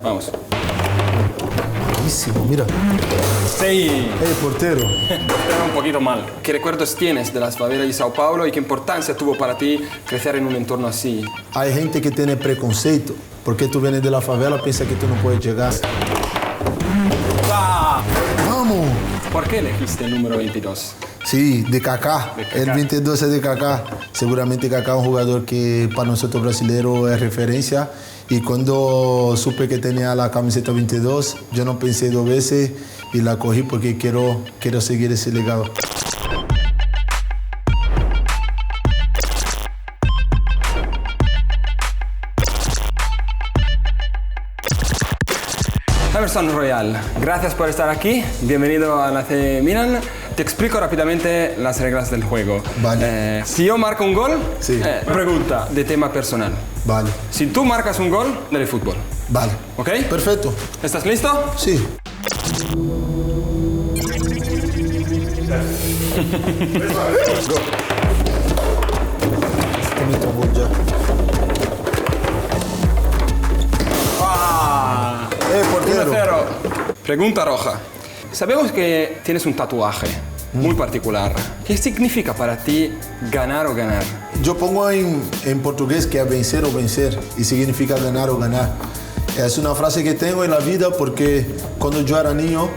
Vamos. Buenísimo, mira. Sí. Portero. Portero un poquito mal. ¿Qué recuerdos tienes de las favelas de Sao Paulo y qué importancia tuvo para ti crecer en un entorno así? Hay gente que tiene preconceito. Porque tú vienes de la favela, piensa que tú no puedes llegar. ¡Ah! ¡Vamos! ¿Por qué elegiste el número 22? Sí, de Kaká. El 22 es de Kaká. Seguramente Kaká es un jugador que para nosotros brasileños es referencia. Y cuando supe que tenía la camiseta 22, yo no pensé dos veces y la cogí porque quiero seguir ese legado. Emerson Royal, gracias por estar aquí. Bienvenido a la AC Milan. Te explico rápidamente las reglas del juego. Vale. Si yo marco un gol, Sí. Pregunta de tema personal. Vale, Si tú marcas un gol, del fútbol. vale. ¿Ok? Perfecto. ¿Estás listo? Sí. Este gol ya. ¡Ah! Portero. 1-0. Pregunta roja. Sabemos que tienes un tatuaje muy particular. ¿Qué significa para ti ganar o ganar? Yo pongo en portugués que es vencer o vencer y significa ganar o ganar. Es una frase que tengo en la vida porque cuando yo era niño,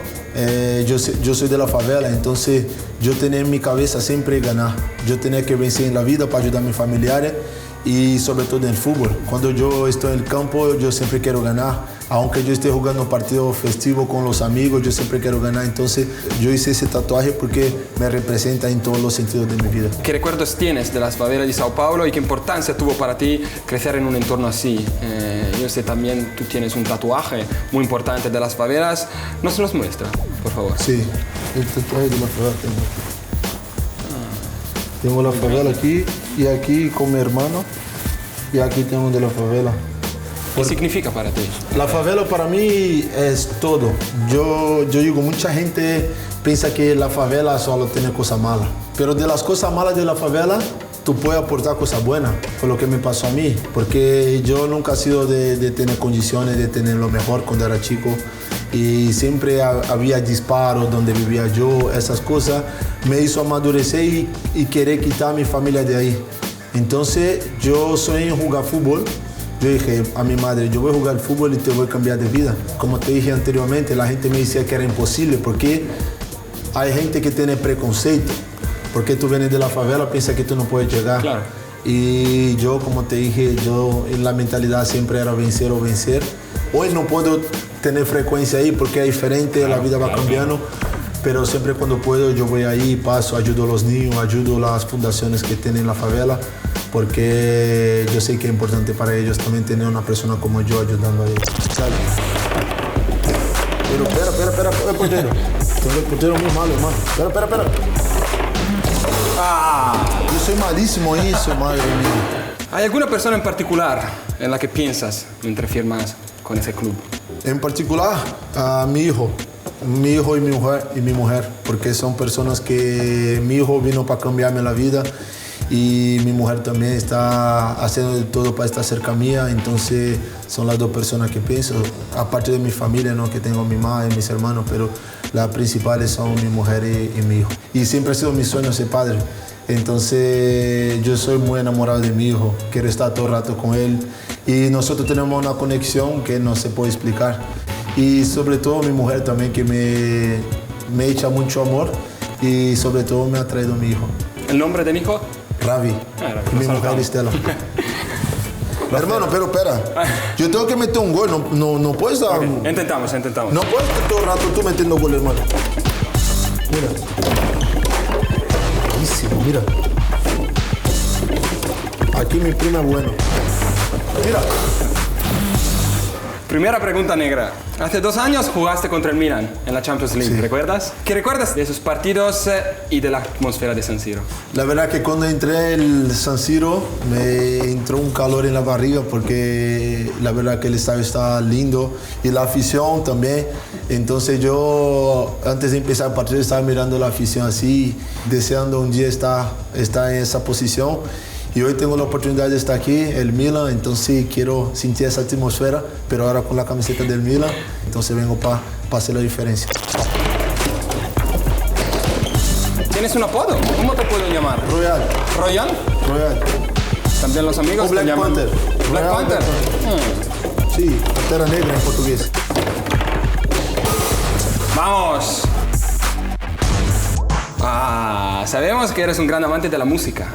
yo soy de la favela, entonces yo tenía en mi cabeza siempre ganar. Yo tenía que vencer en la vida para ayudar a mis familiares y sobre todo en el fútbol. Cuando yo estoy en el campo, yo siempre quiero ganar. Aunque yo esté jugando un partido festivo con los amigos, yo siempre quiero ganar. Entonces yo hice ese tatuaje porque me representa en todos los sentidos de mi vida. ¿Qué recuerdos tienes de las favelas de Sao Paulo y qué importancia tuvo para ti crecer en un entorno así? Yo sé también tú tienes un tatuaje muy importante de las favelas. ¿Nos los muestra, por favor? Sí, el tatuaje de la favela tengo aquí. Tengo la favela aquí y aquí con mi hermano y aquí tengo de la favela. ¿Qué significa para ti? La favela para mí es todo. Yo digo, mucha gente piensa que la favela solo tiene cosas malas. Pero de las cosas malas de la favela, tú puedes aportar cosas buenas. Fue lo que me pasó a mí. Porque yo nunca he sido de tener condiciones, de tener lo mejor cuando era chico. Y siempre había disparos donde vivía yo. Esas cosas me hizo amadurecer y querer quitar a mi familia de ahí. Entonces yo soñé en jugar fútbol. Yo dije a mi madre, yo voy a jugar fútbol y te voy a cambiar de vida. Como te dije anteriormente, la gente me decía que era imposible porque hay gente que tiene preconceito. Porque tú vienes de la favela, piensa que tú no puedes llegar. Claro. Y yo, como te dije, la mentalidad siempre era vencer o vencer. Hoy no puedo tener frecuencia ahí porque es diferente, la vida va cambiando. Pero siempre cuando puedo yo voy ahí, paso, ayudo a los niños, ayudo a las fundaciones que tienen la favela, porque yo sé que es importante para ellos también tener una persona como yo ayudando a ellos. ¿Sabes? Pero espera, portero. Tengo el portero muy malo, hermano. Espera. ¡Ah! Yo soy malísimo en eso, madre mía. ¿Hay alguna persona en particular en la que piensas mientras firmas con ese club? En particular, a mi hijo y mi mujer, porque son personas que mi hijo vino para cambiarme la vida y mi mujer también está haciendo de todo para estar cerca mía, entonces son las dos personas que pienso, aparte de mi familia, ¿no? Que tengo mi mamá y mis hermanos, pero las principales son mi mujer y mi hijo. Y siempre ha sido mi sueño ser padre, entonces yo soy muy enamorado de mi hijo, quiero estar todo el rato con él y nosotros tenemos una conexión que no se puede explicar. Y sobre todo mi mujer también que me echa mucho amor y sobre todo me ha traído mi hijo. ¿El nombre de mi hijo? Ravi. Ravi, Y mi lo mujer saltamos. Estela. Hermano, pero espera. Yo tengo que meter un gol, no puedes dar... Okay. Intentamos. No puedes estar todo el rato tú metiendo gol, hermano. Mira. Buenísimo, mira. Aquí mi prima es bueno. Mira. Primera pregunta negra. Hace 2 años jugaste contra el Milan en la Champions League, Sí. ¿recuerdas? ¿Qué recuerdas de esos partidos y de la atmósfera de San Siro? La verdad que cuando entré el San Siro me entró un calor en la barriga porque la verdad que el estadio está lindo y la afición también. Entonces yo antes de empezar el partido estaba mirando la afición así, deseando un día estar en esa posición. Y hoy tengo la oportunidad de estar aquí, el Milan, entonces quiero sentir esa atmósfera, pero ahora con la camiseta del Milan, entonces vengo para hacer la diferencia. ¿Tienes un apodo? ¿Cómo te puedo llamar? Royal. ¿Royal? Royal. También los amigos O Black te llaman... Panther. Black Royal Panther. Sí, Pantera Negra en portugués. ¡Vamos! Sabemos que eres un gran amante de la música,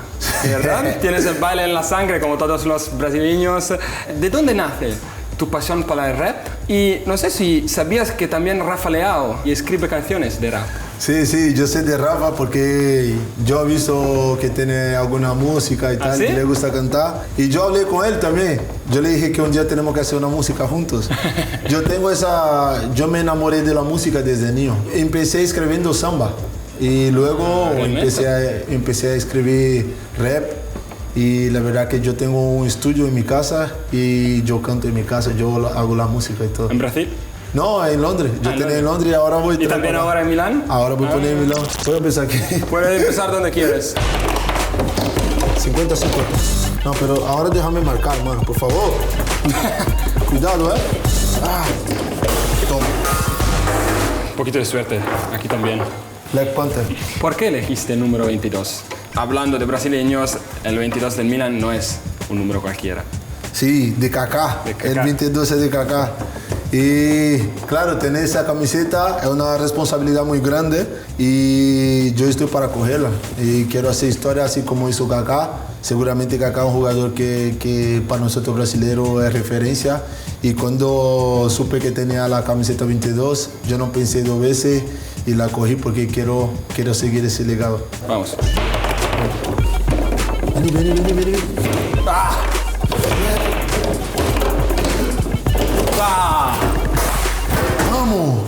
¿verdad? Tienes el baile en la sangre como todos los brasileños. ¿De dónde nace tu pasión por el rap? Y no sé si sabías que también Rafa Leao y escribe canciones de rap. Sí, yo sé de Rafa porque yo he visto que tiene alguna música y tal, ¿Sí? que le gusta cantar. Y yo hablé con él también. Yo le dije que un día tenemos que hacer una música juntos. Yo me enamoré de la música desde niño. Empecé escribiendo samba y luego empecé a escribir rap. Y la verdad que yo tengo un estudio en mi casa y yo canto en mi casa, yo hago la música y todo. ¿En Brasil? No, en Londres. Yo tenía en Londres y ahora voy a... ¿Y también ahora en Milán? Ahora voy a poner en Milán. Voy a empezar aquí. Puedes empezar donde quieres. 50-50. No, pero ahora déjame marcar, mano, por favor. Cuidado, ¿eh? Toma. Un poquito de suerte, aquí también. Black Panther. ¿Por qué elegiste el número 22? Hablando de brasileños, el 22 del Milan no es un número cualquiera. Sí, de Kaká. El 22 es de Kaká. Y claro, tener esa camiseta es una responsabilidad muy grande y yo estoy para cogerla. Y quiero hacer historia así como hizo Kaká. Seguramente Kaká es un jugador que para nosotros brasileños es referencia. Y cuando supe que tenía la camiseta 22, yo no pensé dos veces y la cogí porque quiero seguir ese legado. Vamos. Vení. ¡Vamos!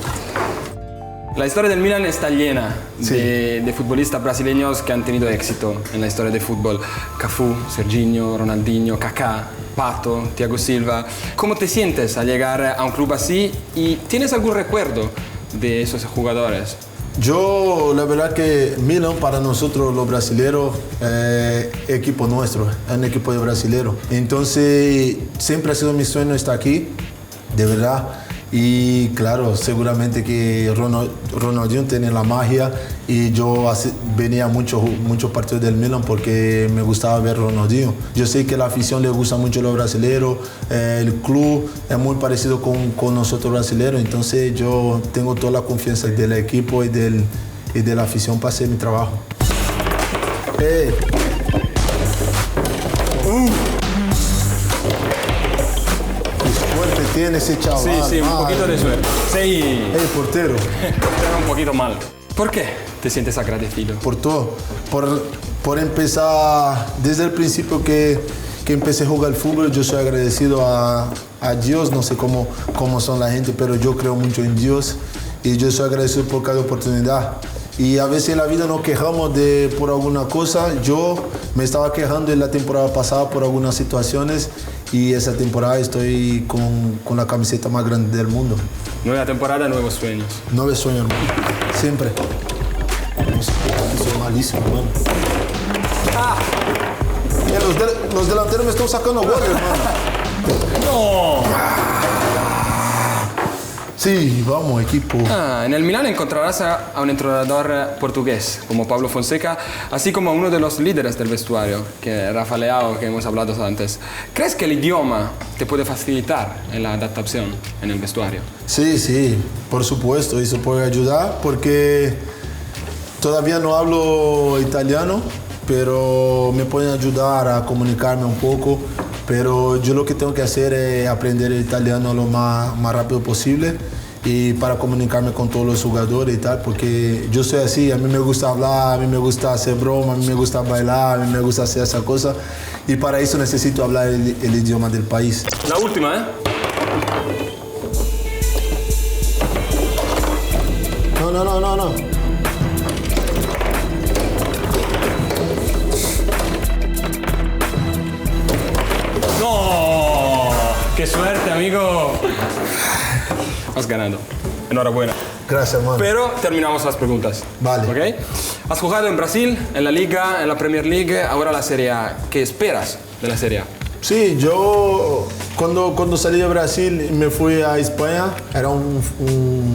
La historia del Milan está llena de futbolistas brasileños que han tenido éxito en la historia del fútbol. Cafú, Serginho, Ronaldinho, Kaká, Pato, Thiago Silva. ¿Cómo te sientes al llegar a un club así y tienes algún recuerdo de esos jugadores? Yo, la verdad que Milan para nosotros los brasileños es equipo nuestro, es un equipo de brasileños. Entonces, siempre ha sido mi sueño estar aquí, de verdad. Y claro, seguramente que Ronaldinho tiene la magia y yo venía muchos partidos del Milan porque me gustaba ver Ronaldinho. Yo sé que la afición le gusta mucho a los brasileños, el club es muy parecido con nosotros brasileños, entonces yo tengo toda la confianza del equipo y de la afición para hacer mi trabajo. Suerte tiene ese chaval. Sí, un poquito de suerte. Sí. El portero. Pero un poquito mal. ¿Por qué te sientes agradecido? Por todo. Por empezar, desde el principio que empecé a jugar al fútbol, yo soy agradecido a Dios. No sé cómo son la gente, pero yo creo mucho en Dios. Y yo soy agradecido por cada oportunidad. Y a veces en la vida nos quejamos por alguna cosa. Yo me estaba quejando en la temporada pasada por algunas situaciones y esa temporada estoy con la camiseta más grande del mundo. Nueva temporada, nuevos sueños. 9 sueños, hermano. Siempre. Soy malísimo, hermano. Los delanteros me están sacando goles, hermano. ¡No! Sí, vamos, equipo. En el Milan encontrarás a un entrenador portugués como Pablo Fonseca, así como a uno de los líderes del vestuario, que es Rafa Leao, que hemos hablado antes. ¿Crees que el idioma te puede facilitar en la adaptación en el vestuario? Sí, por supuesto, eso puede ayudar porque todavía no hablo italiano, pero me pueden ayudar a comunicarme un poco. Pero yo lo que tengo que hacer es aprender el italiano lo más rápido posible y para comunicarme con todos los jugadores y tal, porque yo soy así, a mí me gusta hablar, a mí me gusta hacer broma, a mí me gusta bailar, a mí me gusta hacer esa cosa y para eso necesito hablar el idioma del país. La última, ¿eh? No. ¡No! ¡Qué suerte, amigo! Has ganado. Enhorabuena. Gracias, hermano. Pero terminamos las preguntas. Vale. ¿Ok? Has jugado en Brasil, en la Liga, en la Premier League, ahora la Serie A. ¿Qué esperas de la Serie A? Sí, yo cuando salí de Brasil me fui a España, era un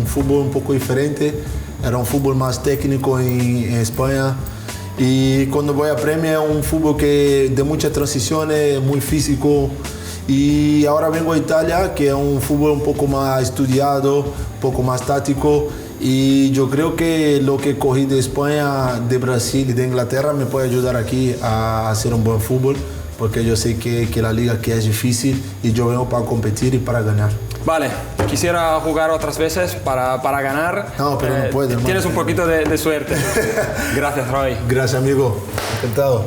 fútbol un poco diferente, era un fútbol más técnico en España. Y cuando voy a Premier es un fútbol que de muchas transiciones, muy físico. Y ahora vengo a Italia, que es un fútbol un poco más estudiado, un poco más táctico. Y yo creo que lo que cogí de España, de Brasil y de Inglaterra me puede ayudar aquí a hacer un buen fútbol, porque yo sé que la liga aquí es difícil y yo vengo para competir y para ganar. Vale, quisiera jugar otras veces para ganar. No, pero no puedes, hermano. Tienes un poquito de suerte. Gracias, Roy. Gracias, amigo. Encantado.